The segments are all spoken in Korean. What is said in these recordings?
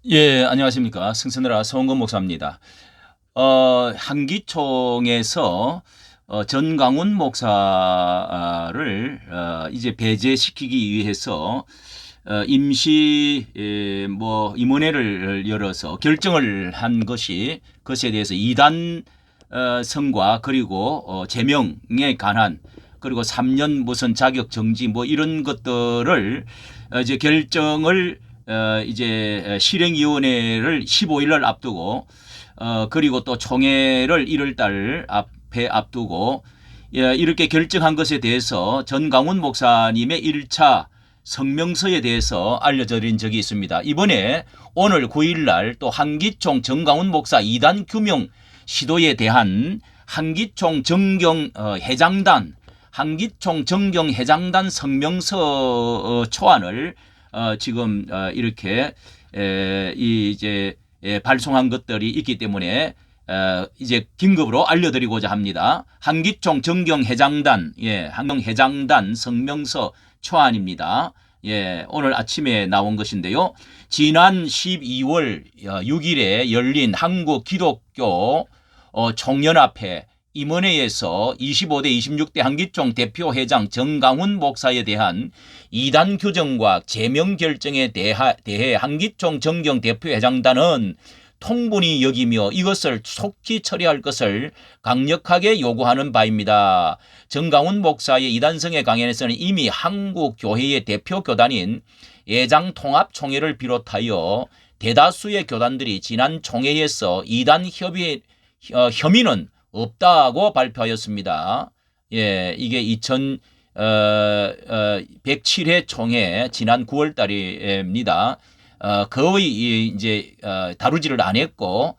예, 안녕하십니까. 승선이라 서원건 목사입니다. 한기총에서 전강훈 목사를 이제 배제시키기 위해서 임시 임원회를 열어서 결정을 한 것에 대해서 이단 성과 그리고 제명에 관한 그리고 3년 무슨 자격 정지 뭐 이런 것들을 이제 결정을 이제 실행위원회를 15일을 앞두고 그리고 또 총회를 1월 달 앞에 앞두고 이렇게 결정한 것에 대해서 전강훈 목사님의 1차 성명서에 대해서 알려드린 적이 있습니다. 이번에 오늘 9일 날 또 한기총 전강훈 목사 이단 규명 시도에 대한 한기총 정경 회장단 한기총 정경 회장단 성명서 초안을 지금 이렇게 이제 발송한 것들이 있기 때문에 이제 긴급으로 알려드리고자 합니다. 한기총 정경회장단, 한경회장단 성명서 초안입니다. 오늘 아침에 나온 것인데요. 지난 12월 6일에 열린 한국기독교 총연합회 임원회에서 25대 26대 한기총 대표회장 정강훈 목사에 대한 이단 규정과 제명 결정에 대해 한기총 정경 대표회장단은 통분히 여기며 이것을 속히 처리할 것을 강력하게 요구하는 바입니다. 정강훈 목사의 이단성의 강연에서는 이미 한국교회의 대표 교단인 예장통합총회를 비롯하여 대다수의 교단들이 지난 총회에서 이단 혐의는 없다고 발표하였습니다. 이게 107회 총회 지난 9월 달입니다. 거의 이제 다루지를 안 했고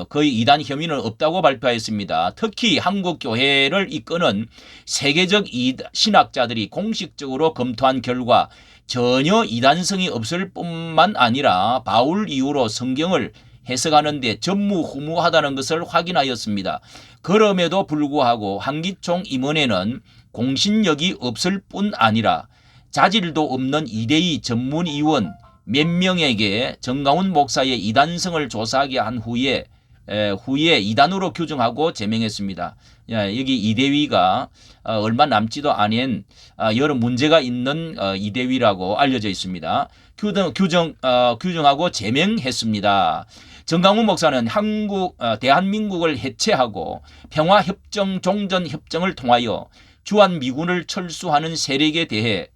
거의 이단 혐의는 없다고 발표했습니다. 특히 한국 교회를 이끄는 세계적 신학자들이 공식적으로 검토한 결과 전혀 이단성이 없을 뿐만 아니라 바울 이후로 성경을 해석하는 데 전무후무하다는 것을 확인하였습니다. 그럼에도 불구하고 한기총 임원회는 공신력이 없을 뿐 아니라 자질도 없는 이대희 전문위원 몇 명에게 정강훈 목사의 이단성을 조사하게 한 후에 이단으로 규정하고 제명했습니다. 여기 이대위가 얼마 남지도 않은 여러 문제가 있는 이대위라고 알려져 있습니다. 규정하고 제명했습니다. 정강훈 목사는 대한민국을 해체하고 평화협정 종전협정을 통하여 주한미군을 철수하는 세력에 대해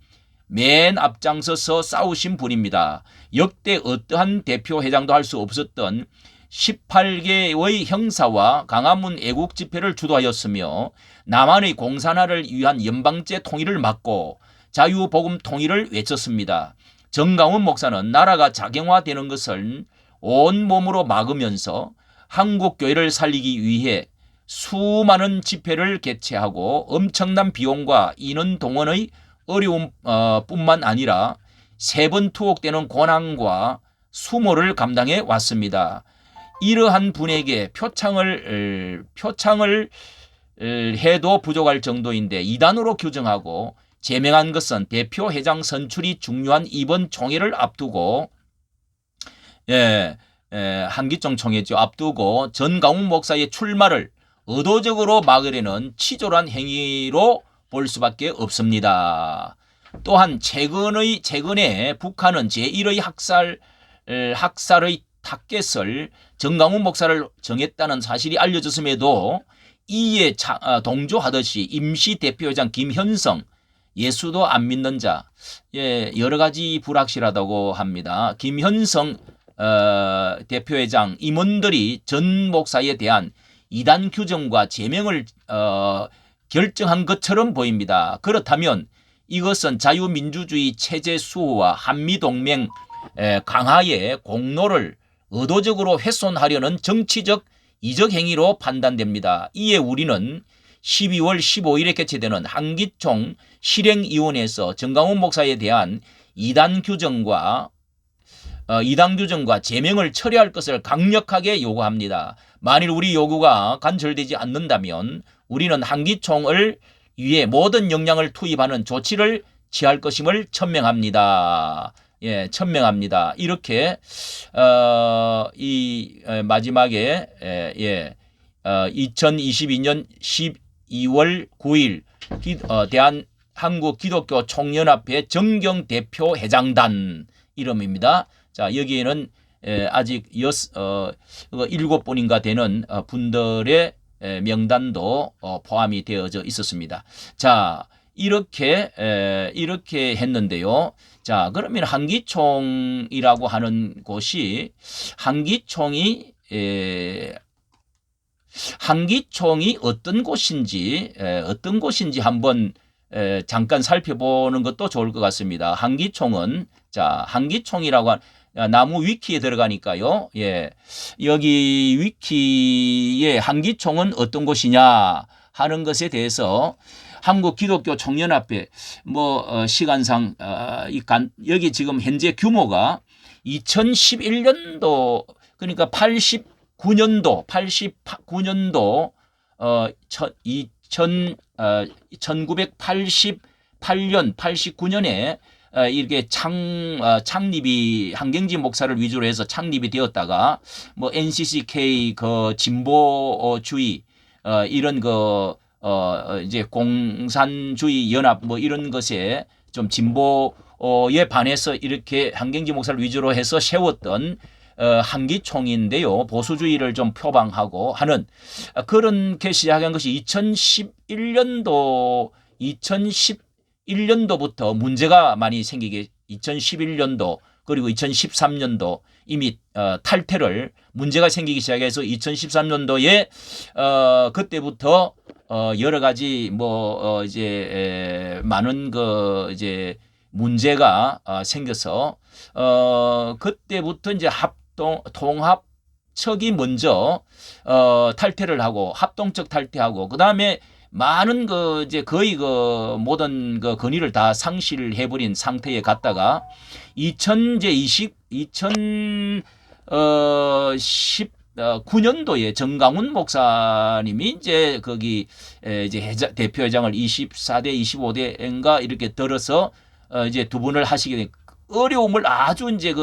맨 앞장서서 싸우신 분입니다. 역대 어떠한 대표회장도 할 수 없었던 18개의 형사와 광화문 애국 집회를 주도하였으며 남한의 공산화를 위한 연방제 통일을 막고 자유복음 통일을 외쳤습니다. 정강훈 목사는 나라가 작용화되는 것을 온몸으로 막으면서 한국교회를 살리기 위해 수많은 집회를 개최하고 엄청난 비용과 인원 동원의 어려움 뿐만 아니라 세 번 투옥되는 고난과 수모를 감당해 왔습니다. 이러한 분에게 표창을 해도 부족할 정도인데 이단으로 규정하고 제명한 것은 대표회장 선출이 중요한 이번 총회를 앞두고 한기총 총회죠. 앞두고 전강훈 목사의 출마를 의도적으로 막으려는 치졸한 행위로 볼 수밖에 없습니다. 또한 최근에 북한은 제1의 학살의 타겟을 정강훈 목사를 정했다는 사실이 알려졌음에도 이에 동조하듯이 임시 대표회장 김현성 예수도 안 믿는 자 여러 가지 불확실하다고 합니다. 김현성 대표회장 임원들이 전 목사에 대한 이단 규정과 제명을 결정한 것처럼 보입니다. 그렇다면 이것은 자유민주주의 체제 수호와 한미동맹 강화의 공로를 의도적으로 훼손하려는 정치적 이적 행위로 판단됩니다. 이에 우리는 12월 15일에 개최되는 한기총 실행위원회에서 정강훈 목사에 대한 이단 규정과 제명을 처리할 것을 강력하게 요구합니다. 만일 우리 요구가 간철되지 않는다면 우리는 한기총을 위해 모든 역량을 투입하는 조치를 취할 것임을 천명합니다. 예, 천명합니다. 이렇게 마지막에 2022년 12월 9일 대한한국기독교 총연합회 정경 대표 회장단 이름입니다. 자, 여기에는 아직 7분인가 되는 분들의 명단도 포함이 되어져 있었습니다. 자, 이렇게 했는데요. 자, 그러면 한기총이라고 하는 곳이 한기총이 어떤 곳인지 한번 잠깐 살펴보는 것도 좋을 것 같습니다. 한기총은 자, 한기총이라고 나무 위키에 들어가니까요. 예. 여기 위키에 한기총은 어떤 곳이냐 하는 것에 대해서 한국 기독교 총연합회 시간상 여기 지금 현재 규모가 2011년도 그러니까 89년도 1988년 89년에 이렇게 창립이 한경지 목사를 위주로 해서 창립이 되었다가 NCCK 진보주의 이런 이제 공산주의 연합 이런 것에 좀 진보에 반해서 이렇게 한경지 목사를 위주로 해서 세웠던 한기총인데요. 보수주의를 좀 표방하고 하는 그렇게 시작한 것이 2011년도부터 문제가 많이 생기게 2011년도 그리고 2013년도 이미 탈퇴를 문제가 생기기 시작해서 2013년도에 그때부터 여러 가지 이제 많은 이제 문제가 생겨서 그때부터 이제 통합측이 먼저 탈퇴를 하고 합동측 탈퇴하고 그다음에 많은 이제 거의 모든 권위를 다 상실해 버린 상태에 갔다가 2019년도에 정강훈 목사님이 이제 거기 이제 대표회장을 24대 25대인가 이렇게 들어서 이제 두 분을 하시게 된 어려움을 아주 이제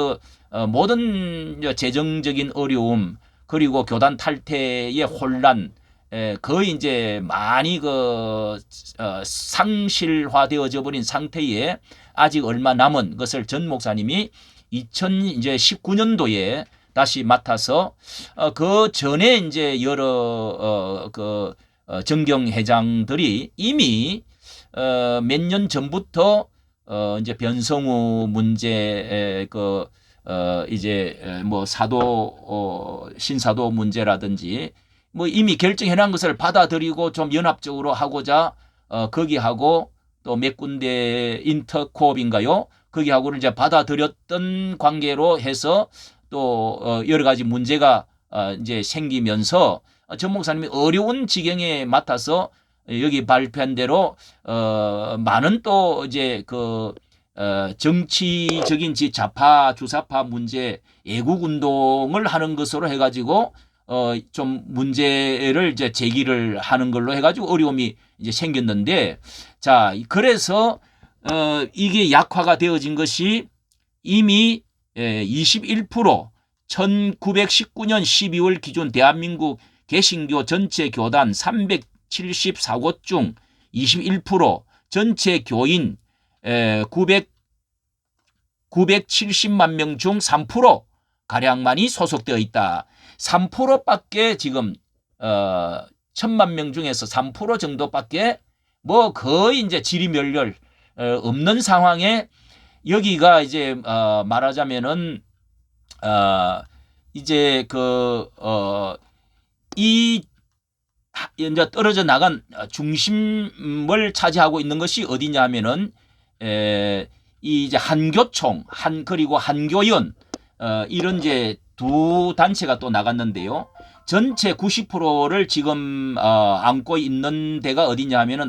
모든 재정적인 어려움 그리고 교단 탈퇴의 혼란 거의 이제 많이 상실화되어져 버린 상태에 아직 얼마 남은 것을 전 목사님이 2019년도에 다시 맡아서 그 전에 이제 여러 정경 회장들이 이미 몇 년 전부터 이제 변성우 문제 이제 신사도 문제라든지 이미 결정해 놓은 것을 받아들이고 좀 연합적으로 하고자 거기하고 또 몇 군데 인터코업인가요? 거기하고를 이제 받아들였던 관계로 해서 또 여러 가지 문제가 이제 생기면서 전 목사님이 어려운 지경에 맡아서 여기 발표한 대로 많은 또 이제 정치적인 좌파 주사파 문제 애국 운동을 하는 것으로 해가지고 좀 문제를 이제 제기를 하는 걸로 해가지고 어려움이 이제 생겼는데 자 그래서 이게 약화가 되어진 것이 이미 21% 1919년 12월 기준 대한민국 개신교 전체 교단 374곳 중 21% 전체 교인 970만 명 중 3% 가량만이 소속되어 있다. 3%밖에 지금 1000만 명 중에서 3% 정도밖에 거의 이제 지리멸렬 없는 상황에 여기가 이제 말하자면은 이제 이 이제 떨어져 나간 중심을 차지하고 있는 것이 어디냐 하면은 이제 한교총 그리고 한교연 이런 이제 두 단체가 또 나갔는데요. 전체 90%를 지금 안고 있는 데가 어디냐 하면은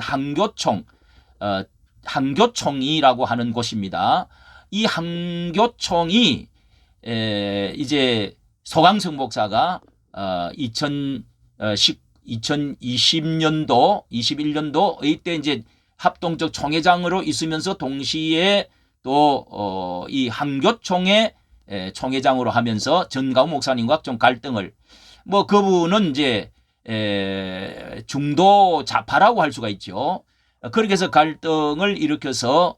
한교총이라고 하는 곳입니다. 이 한교총이 이제 소강성 목사가 2020년도 21년도 이때 이제 합동적 총회장으로 있으면서 동시에 또 또 이 한교총의 총회장으로 하면서 전가훈 목사님과 좀 갈등을 뭐 그분은 이제 중도 좌파라고 할 수가 있죠. 그렇게 해서 갈등을 일으켜서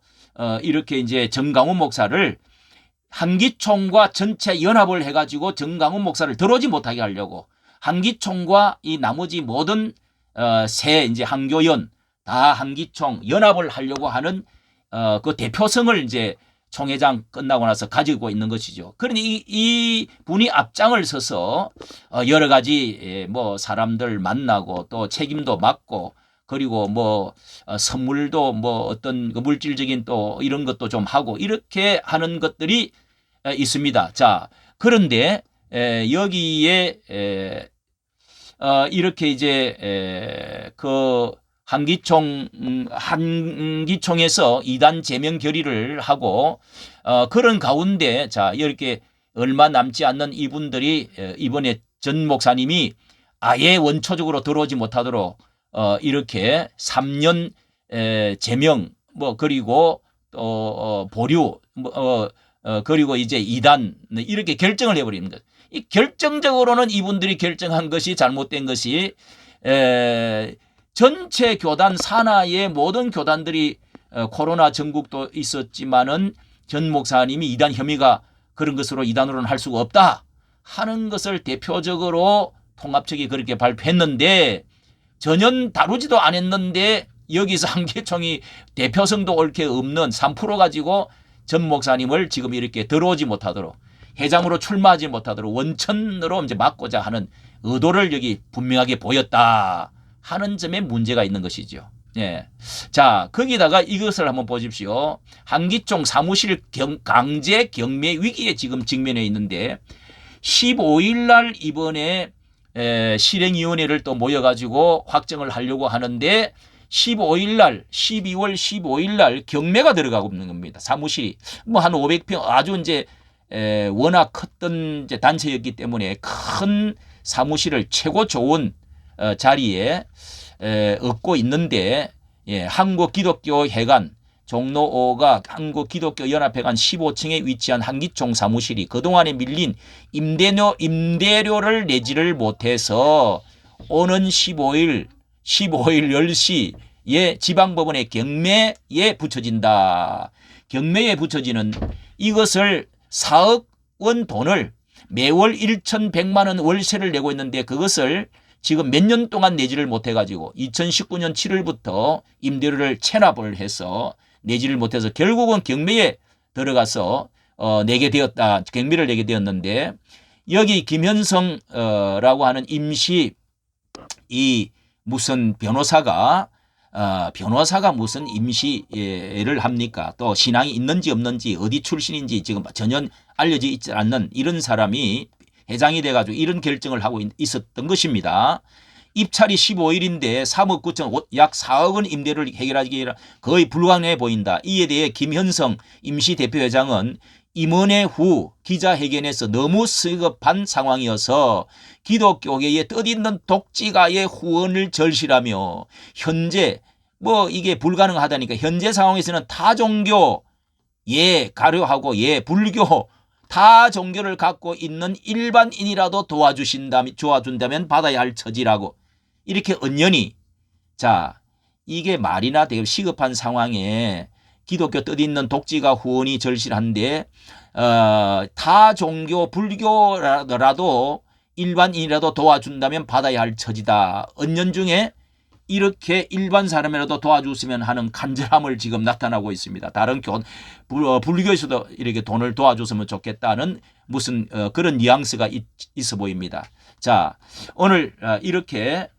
이렇게 이제 정강훈 목사를 한기총과 전체 연합을 해가지고 정강훈 목사를 들어오지 못하게 하려고 한기총과 이 나머지 모든 새 이제 한교연 다 한기총 연합을 하려고 하는 그 대표성을 이제 총회장 끝나고 나서 가지고 있는 것이죠. 그러니 이 분이 앞장을 서서 여러 가지 뭐 사람들 만나고 또 책임도 맡고 그리고 뭐 선물도 뭐 어떤 그 물질적인 또 이런 것도 좀 하고 이렇게 하는 것들이 있습니다. 자, 그런데 여기에 이렇게 이제 그 한기총에서 이단 제명 결의를 하고 그런 가운데 자 이렇게 얼마 남지 않는 이분들이 이번에 전 목사님이 아예 원초적으로 들어오지 못하도록 이렇게 3년 제명 뭐 그리고 또 보류 그리고 이제 이단 이렇게 결정을 해버리는 것. 이 결정적으로는 이분들이 결정한 것이 잘못된 것이 전체 교단 산하의 모든 교단들이 코로나 전국도 있었지만은 전 목사님이 이단 혐의가 그런 것으로 이단으로는 할 수가 없다 하는 것을 대표적으로 통합측이 그렇게 발표했는데 전혀 다루지도 않았는데 여기서 한기총이 대표성도 옳게 없는 3% 가지고 전 목사님을 지금 이렇게 들어오지 못하도록 회장으로 출마하지 못하도록 원천으로 이제 막고자 하는 의도를 여기 분명하게 보였다 하는 점에 문제가 있는 것이죠. 예. 자, 거기다가 이것을 한번 보십시오. 한기총 사무실 강제 경매 위기에 지금 직면해 있는데 15일 날 이번에 실행위원회를 또 모여가지고 확정을 하려고 하는데 15일 날 12월 15일 날 경매가 들어가고 있는 겁니다. 사무실이 뭐 한 500평 아주 이제 워낙 컸던 이제 단체였기 때문에 큰 사무실을 최고 좋은 자리에 얻고 있는데 예, 한국기독교회관 종로 5가 한국기독교연합회관 15층에 위치한 한기총 사무실이 그동안에 밀린 임대료를 내지를 못해서 오는 15일 10시에 지방법원의 경매에 붙여진다. 경매에 붙여지는 이것을 4억 원 돈을 매월 1,100만 원 월세를 내고 있는데 그것을 지금 몇 년 동안 내지를 못해가지고 2019년 7월부터 임대료를 체납을 해서 내지를 못해서 결국은 경매에 들어가서 내게 되었다. 경매를 내게 되었는데 여기 김현성라고 하는 임시 이 무슨 변호사가 무슨 임시를 합니까? 또 신앙이 있는지 없는지 어디 출신인지 지금 전혀 알려져 있지 않는 이런 사람이 회장이 돼가지고 이런 결정을 하고 있었던 것입니다. 입찰이 15일인데 3억 9천 약 4억 원 임대료를 해결하기 거의 불가능해 보인다. 이에 대해 김현성 임시대표회장은 임원회 후 기자회견에서 너무 시급한 상황이어서 기독교계의 뜻있는 독지가의 후원을 절실하며 현재 뭐 이게 불가능하다니까 현재 상황에서는 타 종교 가려하고 불교 타 종교를 갖고 있는 일반인이라도 도와준다면 받아야 할 처지라고 이렇게 언연히 자 이게 말이나 되게 시급한 상황에 기독교 뜻있는 독지가 후원이 절실한데 타 종교 불교라도 일반인이라도 도와준다면 받아야 할 처지다. 언년 중에 이렇게 일반 사람이라도 도와줬으면 하는 간절함을 지금 나타나고 있습니다. 다른 불교에서도 이렇게 돈을 도와줬으면 좋겠다는 무슨 그런 뉘앙스가 있어 보입니다. 자, 오늘 이렇게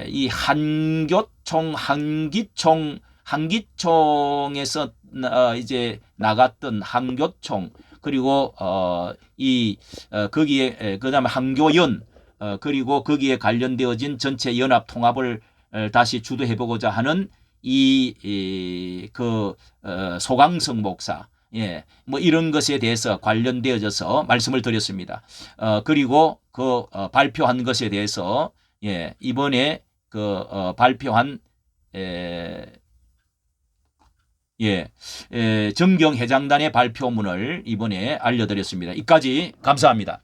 이 한기총에서 이제 나갔던 한교총 그리고 거기에 그다음에 한교연 그리고 거기에 관련되어진 전체 연합 통합을 다시 주도해 보고자 하는 소강성 목사 뭐 이런 것에 대해서 관련되어져서 말씀을 드렸습니다. 그리고 발표한 것에 대해서 이번에 발표한 정경 회장단의 발표문을 이번에 알려드렸습니다. 이까지 감사합니다.